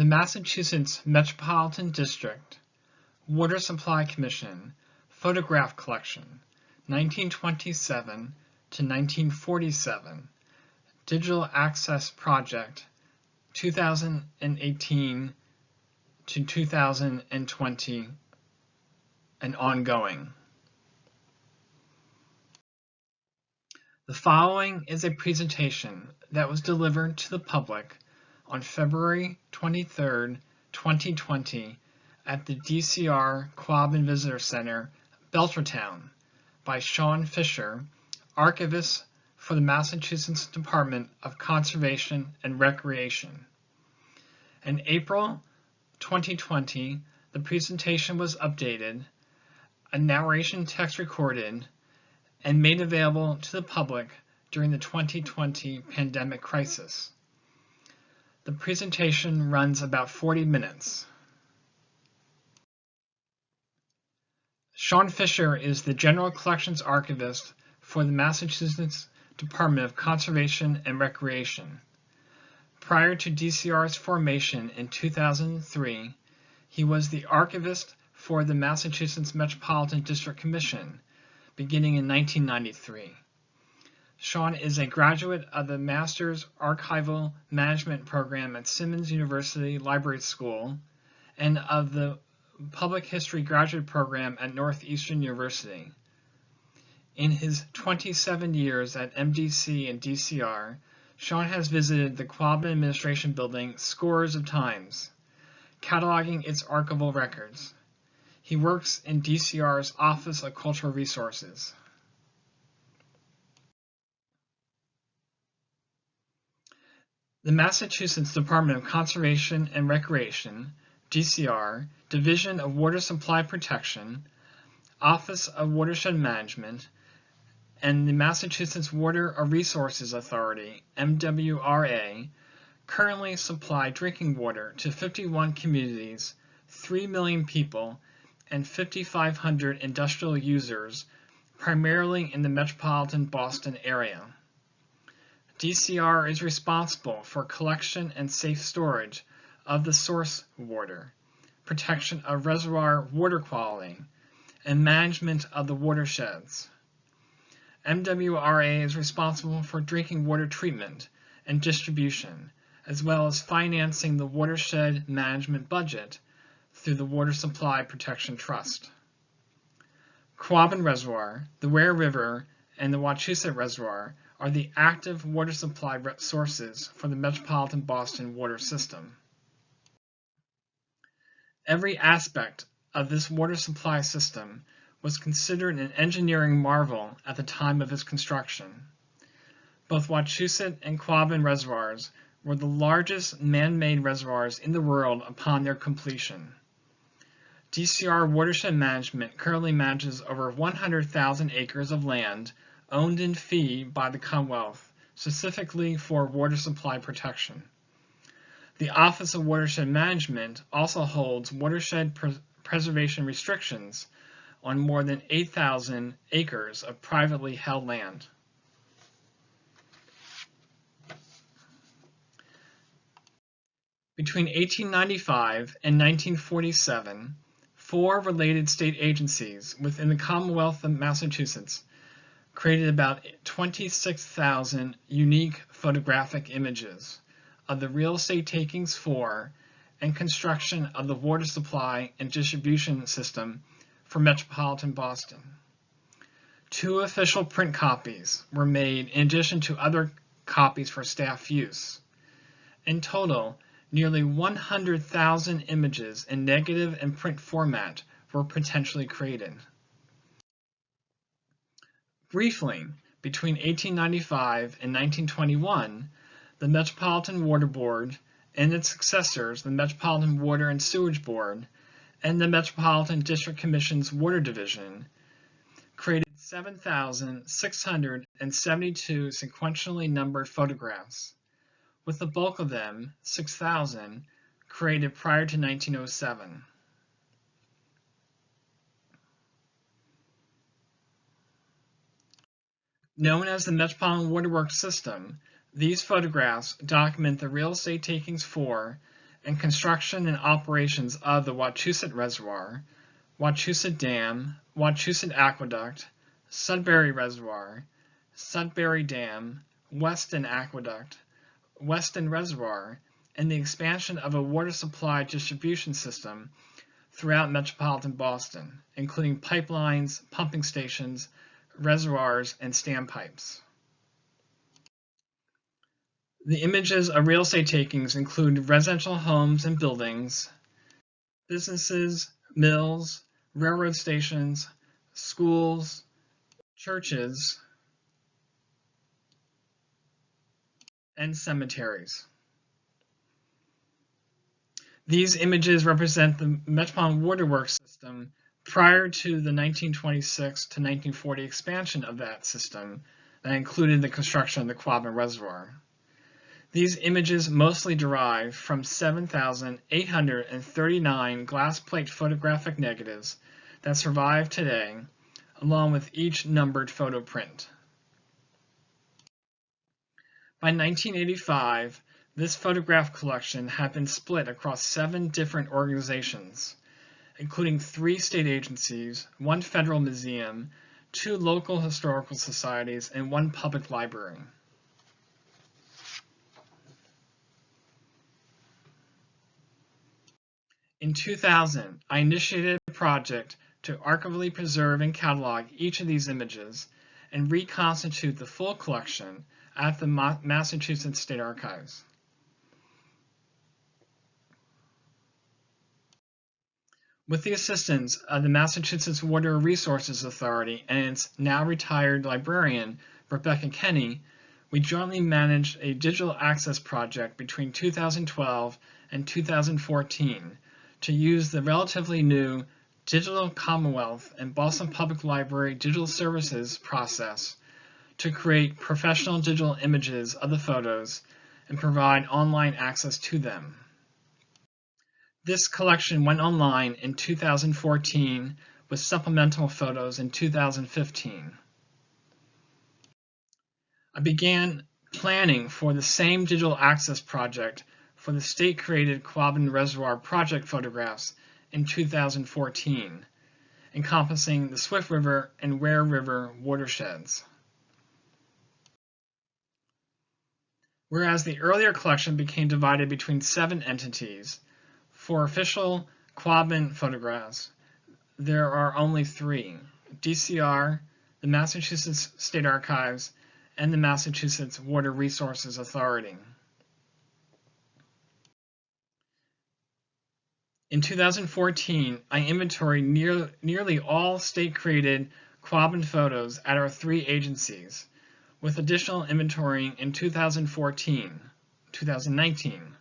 The Massachusetts Metropolitan District Water Supply Commission Photograph Collection 1927 to 1947 Digital Access Project 2018 to 2020 and ongoing. The following is a presentation that was delivered to the public on February 23, 2020 at the DCR Quabbin Visitor Center, Belchertown, by Shaun Fisher, Archivist for the Massachusetts Department of Conservation and Recreation. In April 2020, the presentation was updated, a narration text recorded, and made available to the public during the 2020 pandemic crisis. The presentation runs about 40 minutes. Shaun Fisher is the General Collections Archivist for the Massachusetts Department of Conservation and Recreation. Prior to DCR's formation in 2003, he was the Archivist for the Massachusetts Metropolitan District Commission, beginning in 1993. Shaun is a graduate of the Master's Archival Management program at Simmons University Library School and of the Public History Graduate Program at Northeastern University. In his 27 years at MDC and DCR, Shaun has visited the Quabbin Administration Building scores of times, cataloging its archival records. He works in DCR's Office of Cultural Resources. The Massachusetts Department of Conservation and Recreation, DCR, Division of Water Supply Protection, Office of Watershed Management, and the Massachusetts Water Resources Authority, MWRA, currently supply drinking water to 51 communities, 3 million people, and 5,500 industrial users, primarily in the metropolitan Boston area. DCR is responsible for collection and safe storage of the source water, protection of reservoir water quality, and management of the watersheds. MWRA is responsible for drinking water treatment and distribution, as well as financing the watershed management budget through the Water Supply Protection Trust. Quabbin Reservoir, the Ware River, and the Wachusett Reservoir are the active water supply sources for the metropolitan Boston water system. Every aspect of this water supply system was considered an engineering marvel at the time of its construction. Both Wachusett and Quabbin reservoirs were the largest man-made reservoirs in the world upon their completion. DCR Watershed Management currently manages over 100,000 acres of land owned in fee by the Commonwealth, specifically for water supply protection. The Office of Watershed Management also holds watershed preservation restrictions on more than 8,000 acres of privately held land. Between 1895 and 1947, 4 related state agencies within the Commonwealth of Massachusetts created about 26,000 unique photographic images of the real estate takings for and construction of the water supply and distribution system for metropolitan Boston. 2 official print copies were made in addition to other copies for staff use. In total, nearly 100,000 images in negative and print format were potentially created. Briefly, between 1895 and 1921, the Metropolitan Water Board and its successors, the Metropolitan Water and Sewage Board and the Metropolitan District Commission's Water Division, created 7,672 sequentially numbered photographs, with the bulk of them, 6,000, created prior to 1907. Known as the Metropolitan Waterworks System, these photographs document the real estate takings for and construction and operations of the Wachusett Reservoir, Wachusett Dam, Wachusett Aqueduct, Sudbury Reservoir, Sudbury Dam, Weston Aqueduct, Weston Reservoir, and the expansion of a water supply distribution system throughout metropolitan Boston, including pipelines, pumping stations, reservoirs, and standpipes. The images of real estate takings include residential homes and buildings, businesses, mills, railroad stations, schools, churches, and cemeteries. These images represent the Metropolitan Waterworks system prior to the 1926 to 1940 expansion of that system that included the construction of the Quabbin Reservoir. These images mostly derive from 7,839 glass plate photographic negatives that survive today, along with each numbered photo print. By 1985, this photograph collection had been split across 7 different organizations, including 3 state agencies, 1 federal museum, 2 local historical societies, and 1 public library. In 2000, I initiated a project to archivally preserve and catalog each of these images and reconstitute the full collection at the Massachusetts State Archives. With the assistance of the Massachusetts Water Resources Authority and its now retired librarian, Rebecca Kenny, we jointly managed a digital access project between 2012 and 2014 to use the relatively new Digital Commonwealth and Boston Public Library Digital Services process to create professional digital images of the photos and provide online access to them. This collection went online in 2014 with supplemental photos in 2015. I began planning for the same digital access project for the state-created Quabbin Reservoir project photographs in 2014, encompassing the Swift River and Ware River watersheds. Whereas the earlier collection became divided between 7 entities, for official Quabbin photographs, there are only 3: DCR, the Massachusetts State Archives, and the Massachusetts Water Resources Authority. In 2014, I inventoried nearly all state-created Quabbin photos at our 3 agencies, with additional inventorying in 2019.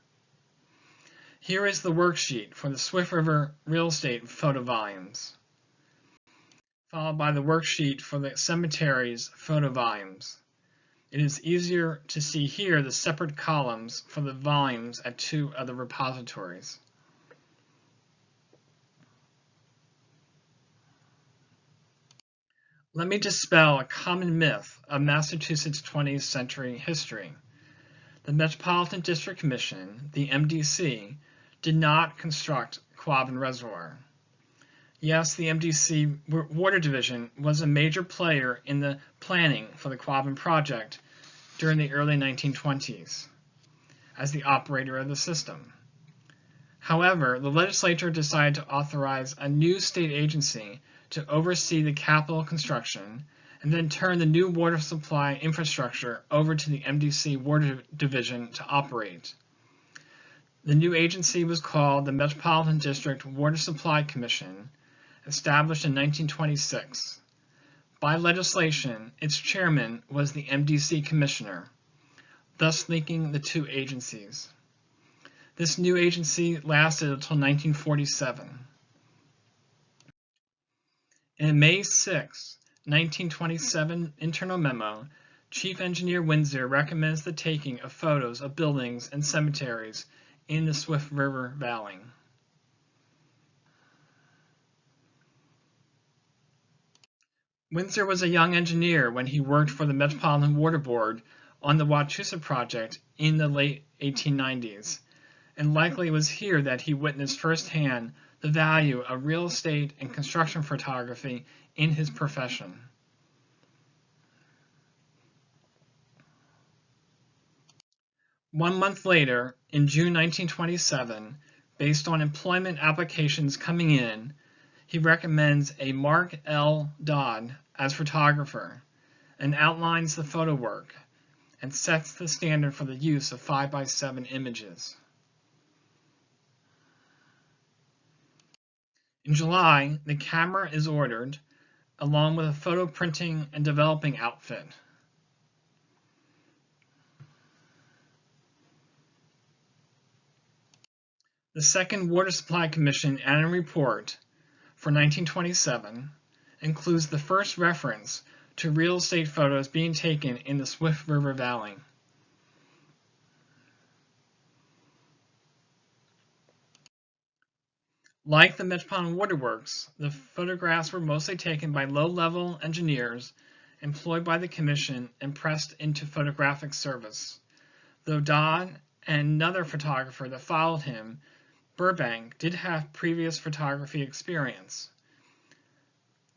Here is the worksheet for the Swift River real estate photo volumes, followed by the worksheet for the cemeteries photo volumes. It is easier to see here the separate columns for the volumes at 2 of the repositories. Let me dispel a common myth of Massachusetts 20th century history. The Metropolitan District Commission, the MDC, did not construct Quabbin Reservoir. Yes, the MDC Water Division was a major player in the planning for the Quabbin project during the early 1920s as the operator of the system. However, the legislature decided to authorize a new state agency to oversee the capital construction and then turn the new water supply infrastructure over to the MDC Water Division to operate. The new agency was called the Metropolitan District Water Supply Commission, established in 1926. By legislation, its chairman was the MDC Commissioner, thus linking the 2 agencies. This new agency lasted until 1947. In a May 6, 1927 internal memo, Chief Engineer Windsor recommends the taking of photos of buildings and cemeteries in the Swift River Valley. Windsor was a young engineer when he worked for the Metropolitan Water Board on the Wachusett project in the late 1890s, and likely it was here that he witnessed firsthand the value of real estate and construction photography in his profession. One month later, in June 1927, based on employment applications coming in, he recommends a Mark L. Dodd as photographer and outlines the photo work and sets the standard for the use of 5x7 images. In July, the camera is ordered, along with a photo printing and developing outfit. The Second Water Supply Commission Annual Report for 1927 includes the first reference to real estate photos being taken in the Swift River Valley. Like the Metropolitan Waterworks, the photographs were mostly taken by low-level engineers employed by the Commission and pressed into photographic service, though Dodd and another photographer that followed him, Burbank, did have previous photography experience.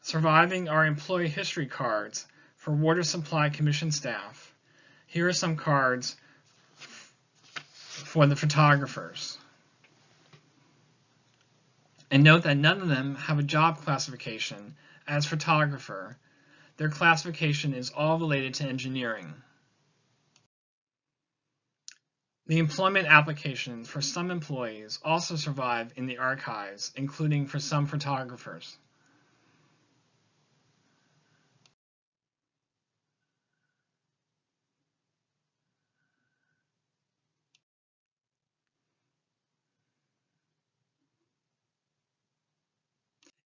Surviving are employee history cards for Water Supply Commission staff. Here are some cards for the photographers. And note that none of them have a job classification as photographer. Their classification is all related to engineering. The employment applications for some employees also survive in the archives, including for some photographers.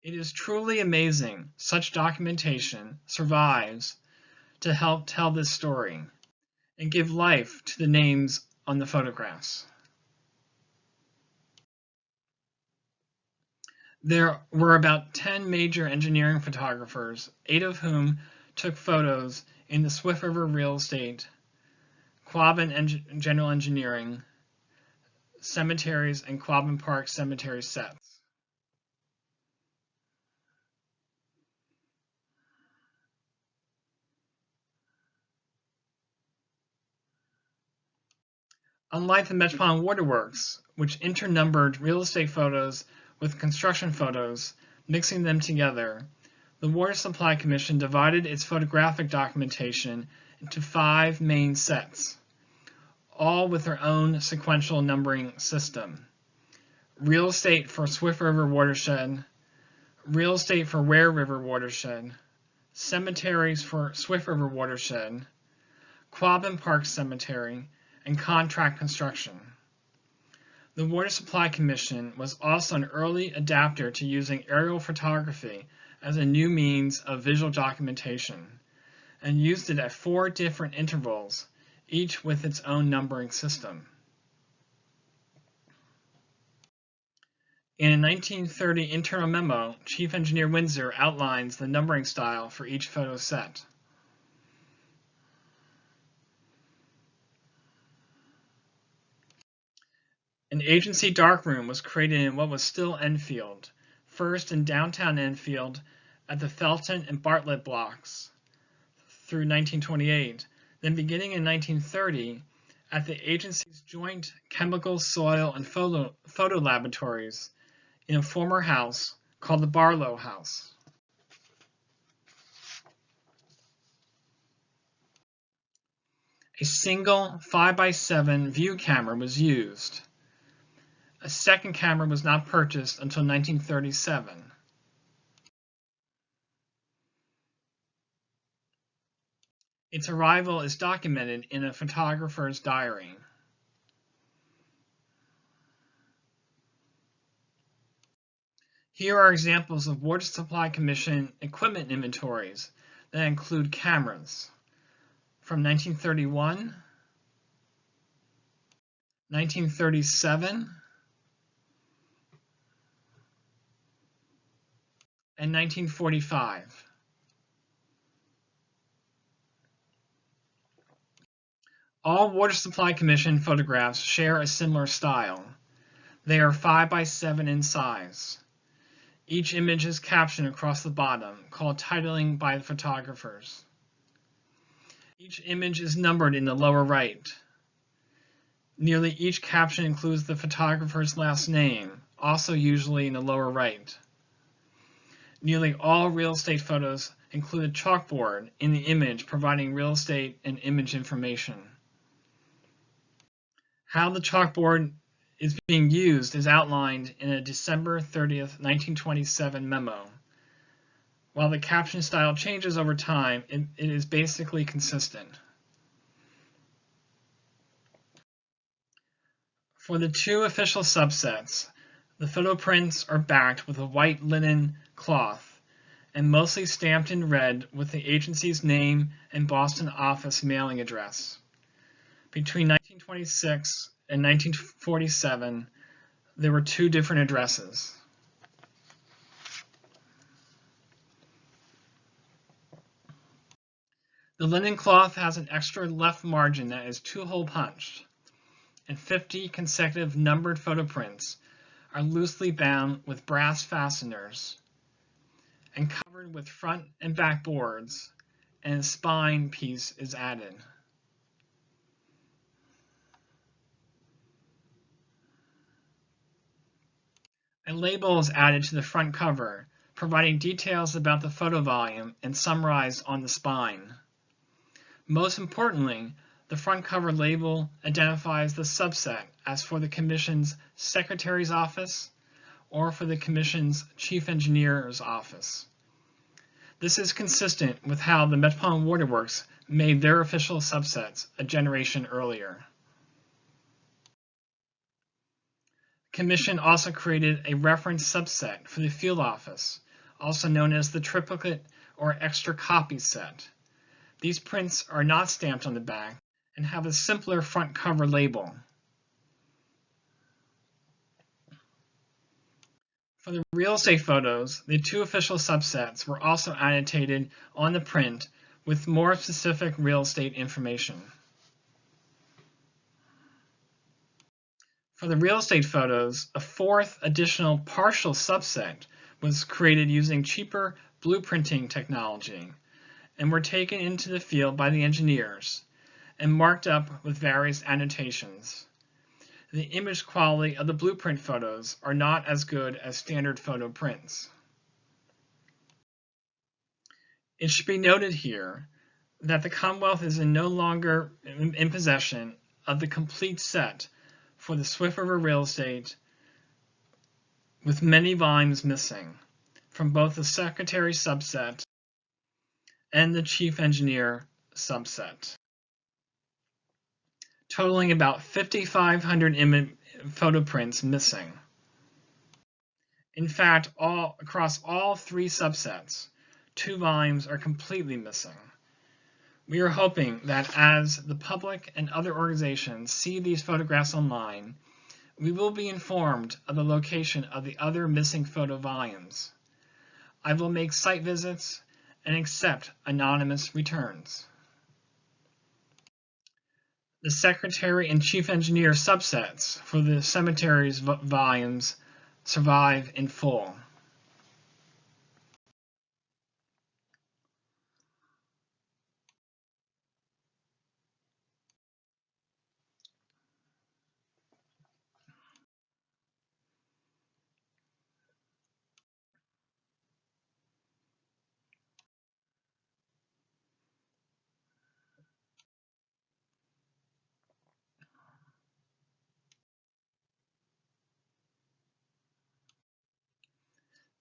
It is truly amazing such documentation survives to help tell this story and give life to the names on the photographs. There were about 10 major engineering photographers, 8 of whom took photos in the Swift River Real Estate, Quabbin General Engineering, cemeteries, and Quabbin Park Cemetery sets. Unlike the Metropolitan Waterworks, which internumbered real estate photos with construction photos, mixing them together, the Water Supply Commission divided its photographic documentation into 5 main sets, all with their own sequential numbering system. Real estate for Swift River Watershed, real estate for Ware River Watershed, cemeteries for Swift River Watershed, Quabbin Park Cemetery, and contract construction. The Water Supply Commission was also an early adapter to using aerial photography as a new means of visual documentation, and used it at 4 different intervals, each with its own numbering system. In a 1930 internal memo, Chief Engineer Windsor outlines the numbering style for each photo set. An agency darkroom was created in what was still Enfield, first in downtown Enfield at the Felton and Bartlett blocks through 1928, then beginning in 1930 at the agency's joint chemical, soil, and photo laboratories in a former house called the Barlow House. A single 5x7 view camera was used. A second camera was not purchased until 1937. Its arrival is documented in a photographer's diary. Here are examples of Water Supply Commission equipment inventories that include cameras from 1931, 1937, and 1945. All Water Supply Commission photographs share a similar style. They are 5 by 7 in size. Each image is captioned across the bottom, called titling by the photographers. Each image is numbered in the lower right. Nearly each caption includes the photographer's last name, also usually in the lower right. Nearly all real estate photos include a chalkboard in the image providing real estate and image information. How the chalkboard is being used is outlined in a December 30th, 1927 memo. While the caption style changes over time, it is basically consistent. For the two official subsets, the photo prints are backed with a white linen cloth and mostly stamped in red with the agency's name and Boston office mailing address. Between 1926 and 1947, there were two different addresses. The linen cloth has an extra left margin that is 2-hole punched, and 50 consecutive numbered photo prints are loosely bound with brass fasteners and covered with front and back boards, and a spine piece is added. A label is added to the front cover, providing details about the photo volume and summarized on the spine. Most importantly, the front cover label identifies the subset as for the Commission's Secretary's Office or for the Commission's Chief Engineer's Office. This is consistent with how the Metropolitan Waterworks made their official subsets a generation earlier. The Commission also created a reference subset for the Field Office, also known as the triplicate or extra copy set. These prints are not stamped on the back and have a simpler front cover label. For the real estate photos, the two official subsets were also annotated on the print with more specific real estate information. For the real estate photos, a fourth additional partial subset was created using cheaper blueprinting technology and were taken into the field by the engineers and marked up with various annotations. The image quality of the blueprint photos are not as good as standard photo prints. It should be noted here that the Commonwealth is no longer in possession of the complete set for the Swift River real estate, with many volumes missing from both the Secretary subset and the Chief Engineer subset, totaling about 5,500 photo prints missing. In fact, across all three subsets, 2 volumes are completely missing. We are hoping that as the public and other organizations see these photographs online, we will be informed of the location of the other missing photo volumes. I will make site visits and accept anonymous returns. The Secretary and Chief Engineer subsets for the cemetery's volumes survive in full.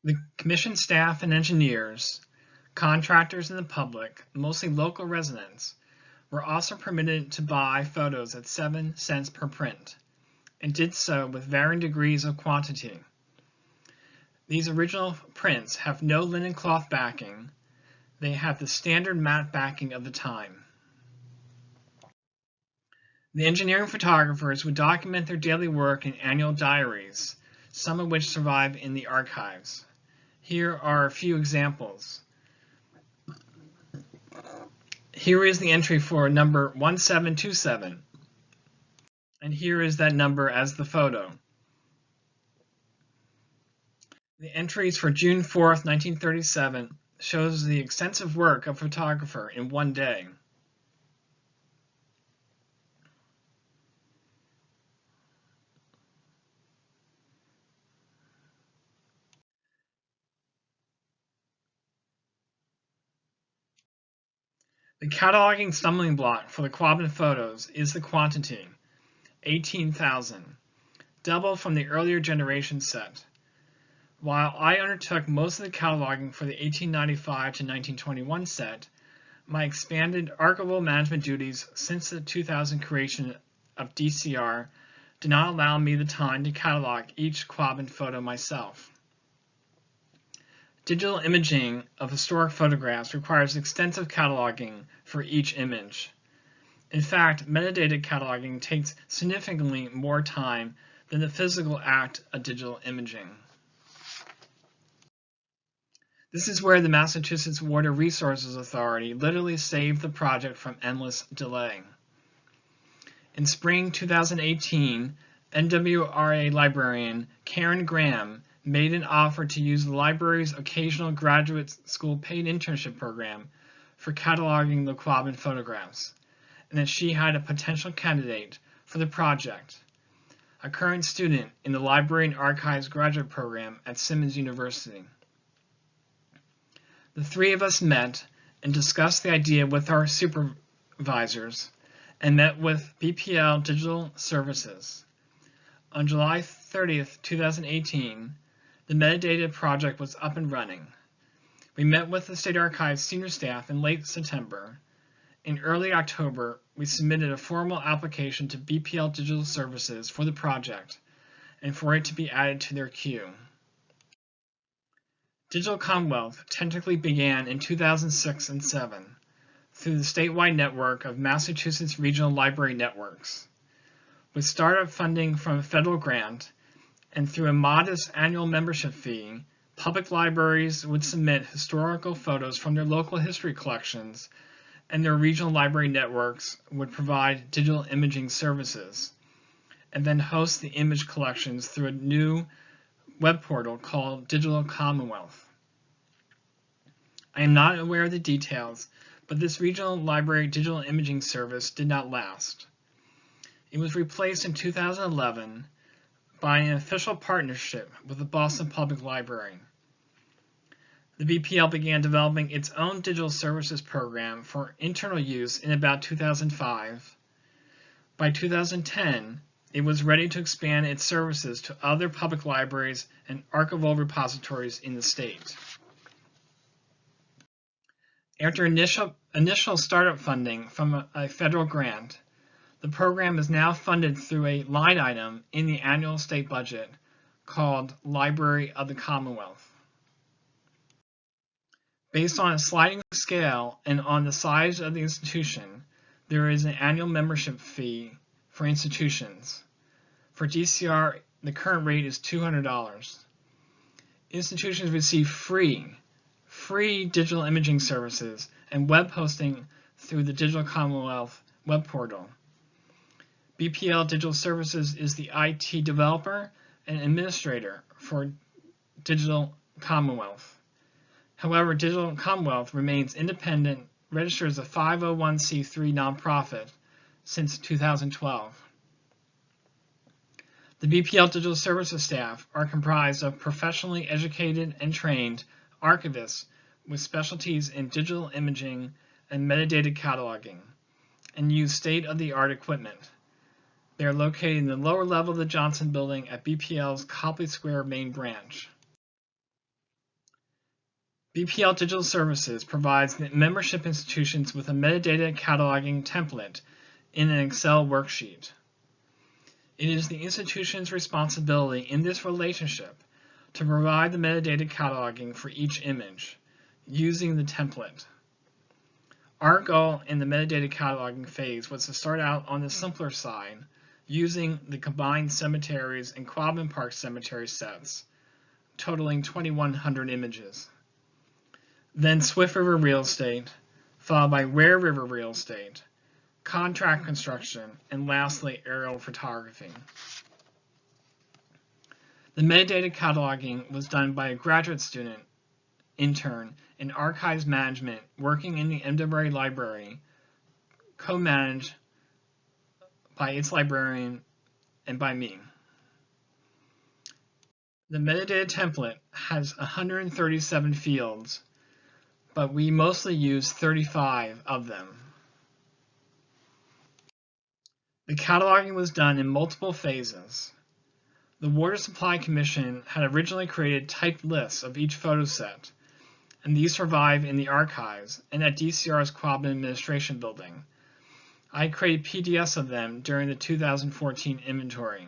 The Commission staff and engineers, contractors, and the public, mostly local residents, were also permitted to buy photos at 7 cents per print, and did so with varying degrees of quantity. These original prints have no linen cloth backing. They have the standard matte backing of the time. The engineering photographers would document their daily work in annual diaries, some of which survive in the archives. Here are a few examples. Here is the entry for number 1727, and here is that number as the photo. The entries for June 4th, 1937 shows the extensive work of a photographer in one day. The cataloging stumbling block for the Quabbin photos is the quantity, 18,000, double from the earlier generation set. While I undertook most of the cataloging for the 1895 to 1921 set, my expanded archival management duties since the 2000 creation of DCR did not allow me the time to catalog each Quabbin photo myself. Digital imaging of historic photographs requires extensive cataloging for each image. In fact, metadata cataloging takes significantly more time than the physical act of digital imaging. This is where the Massachusetts Water Resources Authority literally saved the project from endless delay. In spring 2018, NWRA librarian Karen Graham made an offer to use the library's occasional graduate school paid internship program for cataloging the Quabbin photographs, and that she had a potential candidate for the project, a current student in the Library and Archives graduate program at Simmons University. The three of us met and discussed the idea with our supervisors and met with Bpl Digital Services. On July 30th, 2018, the metadata project was up and running. We met with the State Archives senior staff in late September. In early October, we submitted a formal application to Bpl Digital Services for the project and for it to be added to their queue. Digital Commonwealth technically began in 2006 and 2007 through the statewide network of Massachusetts Regional Library Networks. With startup funding from a federal grant and through a modest annual membership fee, public libraries would submit historical photos from their local history collections, and their regional library networks would provide digital imaging services, and then host the image collections through a new web portal called Digital Commonwealth. I am not aware of the details, but this regional library digital imaging service did not last. It was replaced in 2011 by an official partnership with the Boston Public Library. The BPL began developing its own digital services program for internal use in about 2005. By 2010, it was ready to expand its services to other public libraries and archival repositories in the state. After initial startup funding from a federal grant, the program is now funded through a line item in the annual state budget called Library of the Commonwealth. Based on a sliding scale and on the size of the institution, there is an annual membership fee for institutions. For DCR, the current rate is $200. Institutions receive free digital imaging services and web hosting through the Digital Commonwealth web portal. Bpl Digital Services is the IT developer and administrator for Digital Commonwealth. However, Digital Commonwealth remains independent, registered as a 501c3 nonprofit since 2012. The Bpl Digital Services staff are comprised of professionally educated and trained archivists with specialties in digital imaging and metadata cataloging, and use state-of-the-art equipment. They are located in the lower level of the Johnson Building at BPL's Copley Square main branch. Bpl Digital Services provides membership institutions with a metadata cataloging template in an Excel worksheet. It is the institution's responsibility in this relationship to provide the metadata cataloging for each image using the template. Our goal in the metadata cataloging phase was to start out on the simpler side using the combined cemeteries and Quabbin Park cemetery sets, totaling 2,100 images. Then Swift River Real Estate, followed by Ware River Real Estate, contract construction, and lastly aerial photography. The metadata cataloging was done by a graduate student intern in archives management working in the MWA library, co-managed by its librarian and by me. The metadata template has 137 fields, but we mostly use 35 of them. The cataloging was done in multiple phases. The Water Supply Commission had originally created typed lists of each photo set, and these survive in the archives and at DCR's Quabbin Administration Building. I created PDFs of them during the 2014 inventory.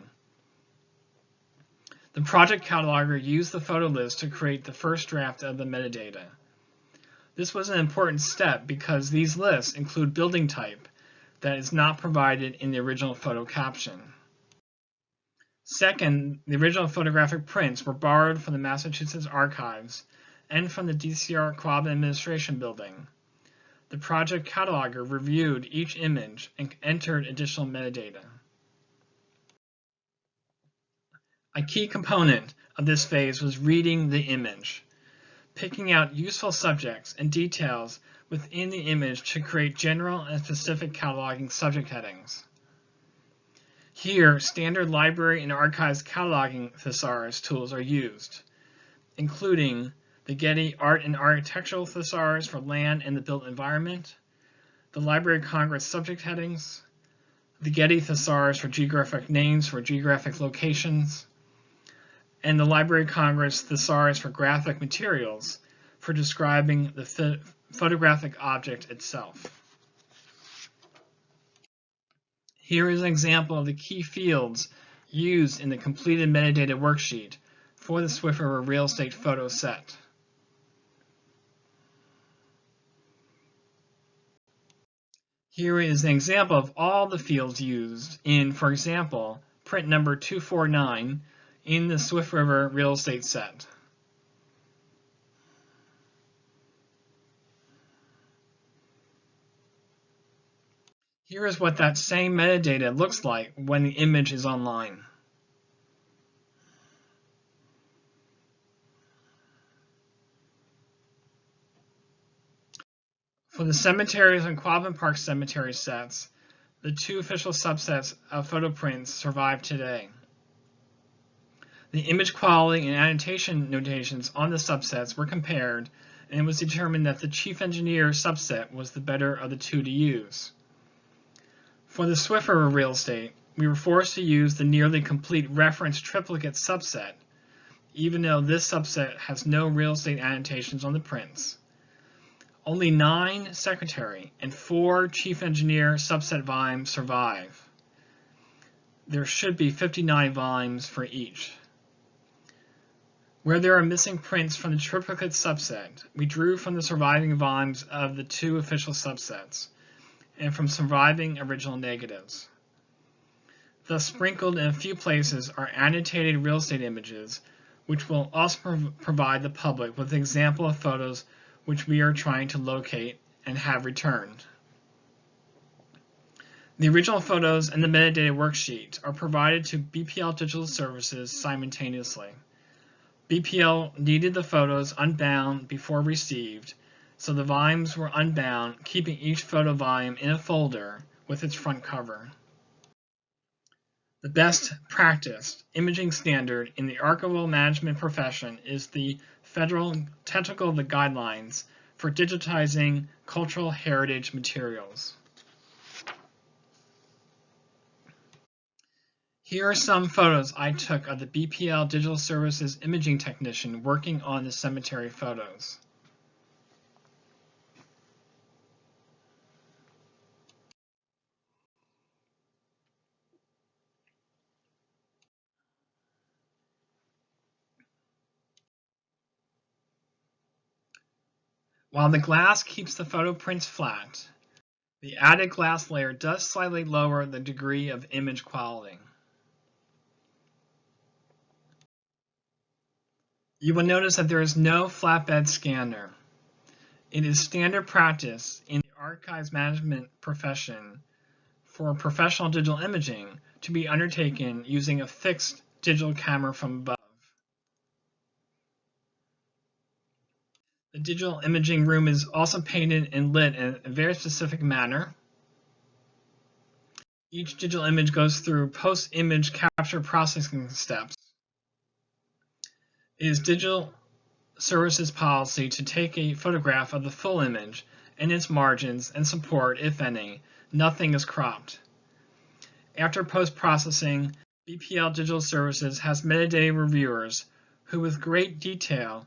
The project cataloger used the photo list to create the first draft of the metadata. This was an important step because these lists include building type that is not provided in the original photo caption. Second, the original photographic prints were borrowed from the Massachusetts archives and from the DCR Quabbin Administration Building. The project cataloger reviewed each image and entered additional metadata. A key component of this phase was reading the image, picking out useful subjects and details within the image to create general and specific cataloging subject headings. Here, standard library and archives cataloging thesaurus tools are used, including the Getty Art and Architectural Thesaurus for land and the built environment, the Library of Congress subject headings, the Getty Thesaurus for geographic names for geographic locations, and the Library of Congress Thesaurus for graphic materials for describing the photographic object itself. Here is an example of the key fields used in the completed metadata worksheet for the Swift River real estate photo set. Here is an example of all the fields used in, for example, print number 249 in the Swift River real estate set. Here is what that same metadata looks like when the image is online. For the cemeteries and Quabbin Park cemetery sets, the two official subsets of photo prints survive today. The image quality and annotation notations on the subsets were compared, and it was determined that the chief engineer subset was the better of the two to use. For the Swift River real estate, we were forced to use the nearly complete reference triplicate subset, even though this subset has no real estate annotations on the prints. Only 9 secretary and 4 chief engineer subset volumes survive. There should be 59 volumes for each. Where there are missing prints from the triplicate subset, we drew from the surviving volumes of the 2 official subsets and from surviving original negatives. Thus, sprinkled in a few places are annotated real estate images, which will also provide the public with an example of photos which we are trying to locate and have returned. The original photos and the metadata worksheet are provided to Bpl Digital Services simultaneously. Bpl needed the photos unbound before received, so the volumes were unbound, keeping each photo volume in a folder with its front cover. The best practice imaging standard in the archival management profession is the Federal Technical Guidelines for Digitizing Cultural Heritage Materials. Here are some photos I took of the Bpl Digital Services imaging technician working on the cemetery photos. While the glass keeps the photo prints flat, the added glass layer does slightly lower the degree of image quality. You will notice that there is no flatbed scanner. It is standard practice in the archives management profession for professional digital imaging to be undertaken using a fixed digital camera from above. digital imaging room is also painted and lit in a very specific manner. Each digital image goes through post-image capture processing steps. It is Digital Services policy to take a photograph of the full image and its margins and support, if any. Nothing is cropped. After post-processing, Bpl Digital Services has metadata reviewers who, with great detail,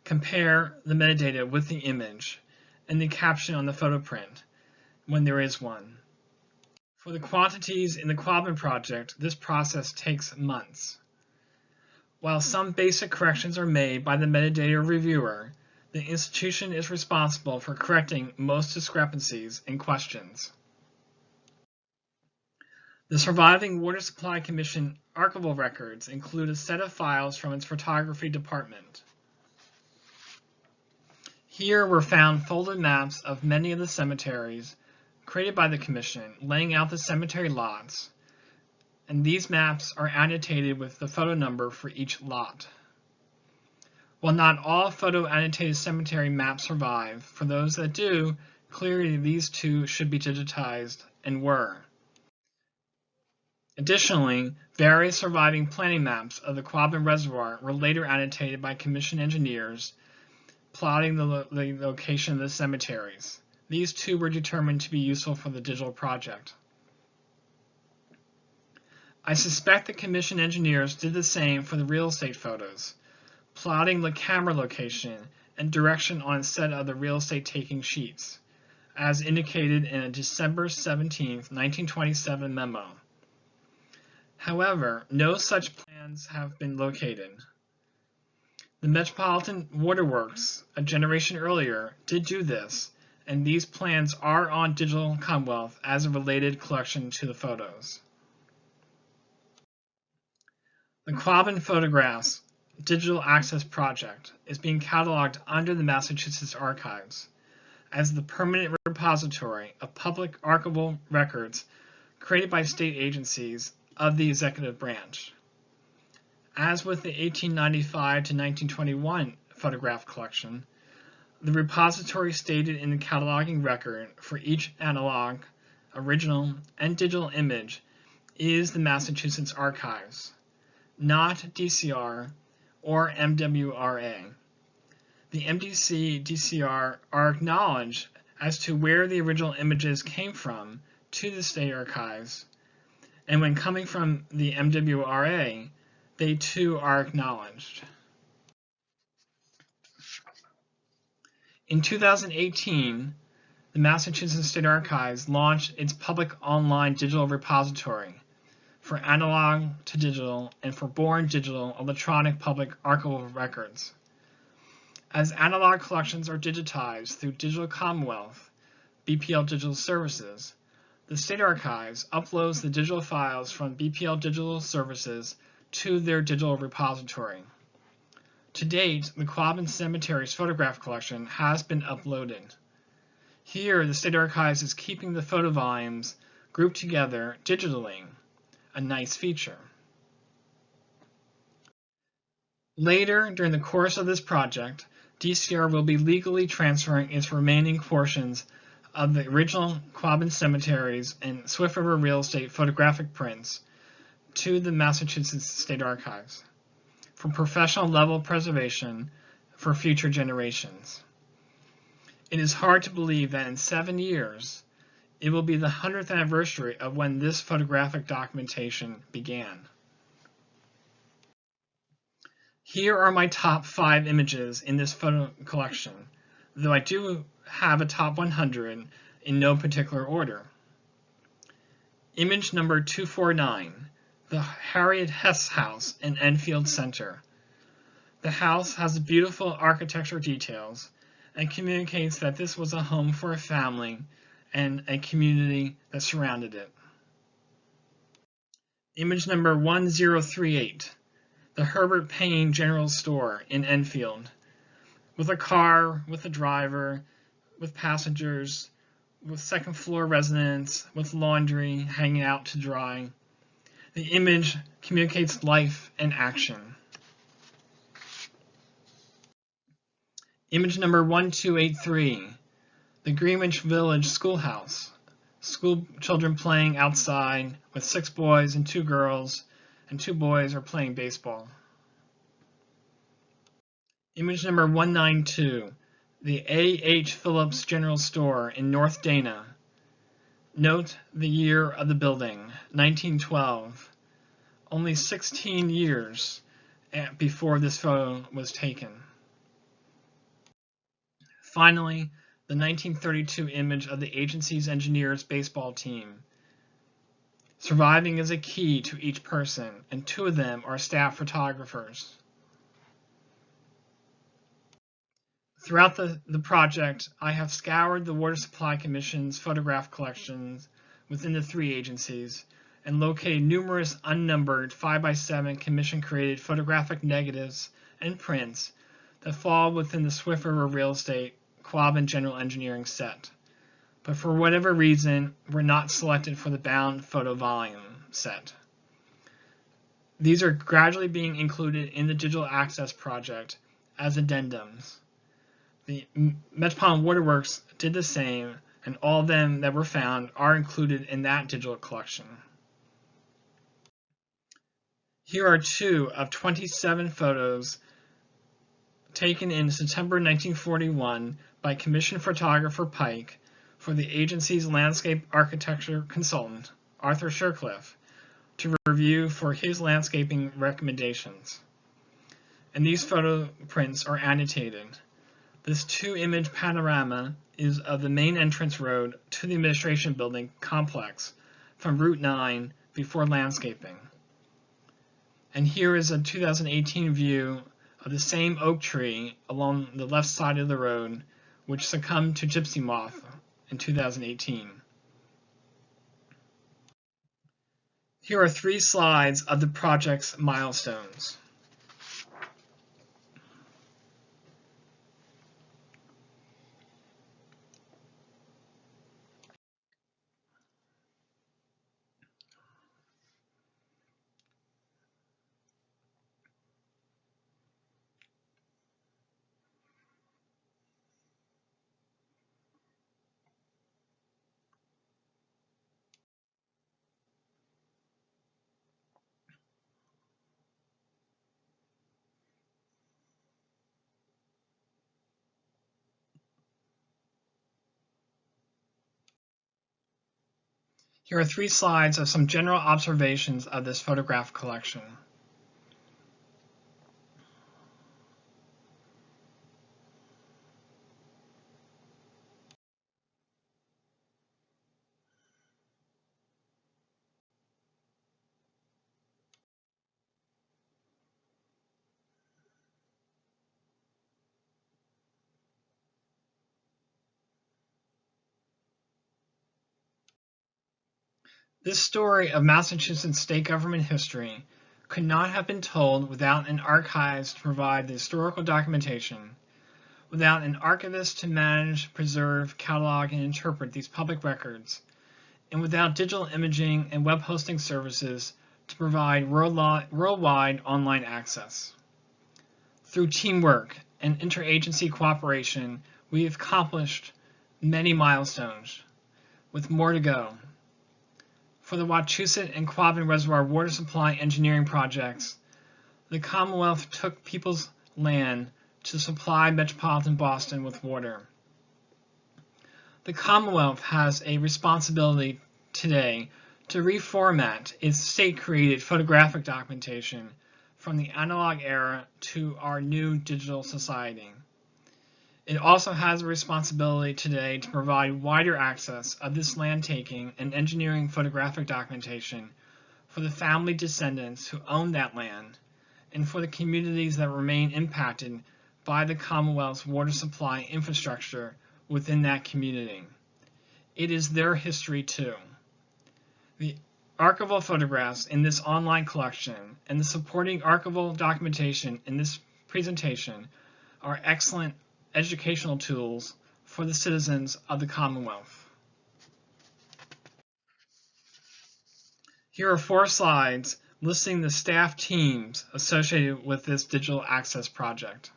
compare the metadata with the image and the caption on the photo print, when there is one. For the quantities in the Quabbin project, this process takes months. While some basic corrections are made by the metadata reviewer, the institution is responsible for correcting most discrepancies and questions. The surviving Water Supply Commission archival records include a set of files from its photography department. Here were found folded maps of many of the cemeteries created by the Commission, laying out the cemetery lots, and these maps are annotated with the photo number for each lot. While not all photo-annotated cemetery maps survive, for those that do, clearly these two should be digitized and were. Additionally, various surviving planning maps of the Quabbin Reservoir were later annotated by Commission engineers, plotting the location of the cemeteries. These two were determined to be useful for the digital project. I suspect the Commission engineers did the same for the real estate photos, plotting the camera location and direction on a set of the real estate taking sheets, as indicated in a December 17, 1927 memo. However, no such plans have been located. The Metropolitan Waterworks, a generation earlier, did do this, and these plans are on Digital Commonwealth as a related collection to the photos. The Quabbin Photographs Digital Access Project is being cataloged under the Massachusetts Archives as the permanent repository of public archival records created by state agencies of the executive branch. As with the 1895 to 1921 photograph collection, the repository stated in the cataloging record for each analog, original, and digital image is the Massachusetts Archives, not DCR or MWRA. The MDC, DCR are acknowledged as to where the original images came from to the state archives, and when coming from the MWRA, they too are acknowledged. In 2018, the Massachusetts State Archives launched its public online digital repository for analog to digital and for born digital electronic public archival records. As analog collections are digitized through Digital Commonwealth, Bpl Digital Services, the State Archives uploads the digital files from Bpl Digital Services to their digital repository. To date, the Quabbin Cemetery's photograph collection has been uploaded. Here, the State Archives is keeping the photo volumes grouped together digitally, a nice feature. Later, during the course of this project, DCR will be legally transferring its remaining portions of the original Quabbin Cemeteries and Swift River Real Estate photographic prints to the Massachusetts State Archives for professional level preservation for future generations. It is hard to believe that in 7 years, it will be the 100th anniversary of when this photographic documentation began. Here are my top 5 images in this photo collection, though I do have a top 100 in no particular order. Image number 249, the Harriet Hess house in Enfield Center. The house has beautiful architectural details and communicates that this was a home for a family and a community that surrounded it. Image number 1038, the Herbert Payne General Store in Enfield, with a car, with a driver, with passengers, with second floor residents, with laundry hanging out to dry. The image communicates life and action. Image number 1283, the Greenwich Village Schoolhouse. School children playing outside with 6 boys and 2 girls, and 2 boys are playing baseball. Image number 192, the A.H. Phillips General Store in North Dana. Note the year of the building, 1912. Only 16 years before this photo was taken. Finally, the 1932 image of the agency's engineers baseball team. Surviving is a key to each person, and 2 of them are staff photographers. Throughout the project, I have scoured the Water Supply Commission's photograph collections within the 3 agencies and located numerous unnumbered 5x7 commission-created photographic negatives and prints that fall within the Swift River Real Estate Quabbin General Engineering set, but for whatever reason were not selected for the bound photo volume set. These are gradually being included in the Digital Access project as addendums. The Metropolitan Waterworks did the same, and all of them that were found are included in that digital collection. Here are 2 of 27 photos taken in September 1941 by commission photographer Pike for the agency's landscape architecture consultant, Arthur Shercliffe, to review for his landscaping recommendations. And these photo prints are annotated. This 2-image panorama is of the main entrance road to the administration building complex from Route 9 before landscaping. And here is a 2018 view of the same oak tree along the left side of the road, which succumbed to gypsy moth in 2018. Here are 3 slides of the project's milestones. Here are 3 slides of some general observations of this photograph collection. This story of Massachusetts state government history could not have been told without an archives to provide the historical documentation, without an archivist to manage, preserve, catalog, and interpret these public records, and without digital imaging and web hosting services to provide worldwide online access. Through teamwork and interagency cooperation, we have accomplished many milestones, with more to go. For the Wachusett and Quabbin Reservoir water supply engineering projects, the Commonwealth took people's land to supply metropolitan Boston with water. The Commonwealth has a responsibility today to reformat its state-created photographic documentation from the analog era to our new digital society. It also has a responsibility today to provide wider access of this land-taking and engineering photographic documentation for the family descendants who own that land and for the communities that remain impacted by the Commonwealth's water supply infrastructure within that community. It is their history too. The archival photographs in this online collection and the supporting archival documentation in this presentation are excellent educational tools for the citizens of the Commonwealth. Here are 4 slides listing the staff teams associated with this digital access project.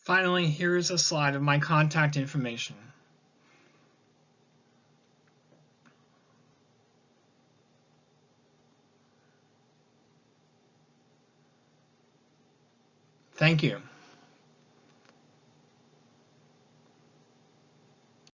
Finally, here is a slide of my contact information. Thank you.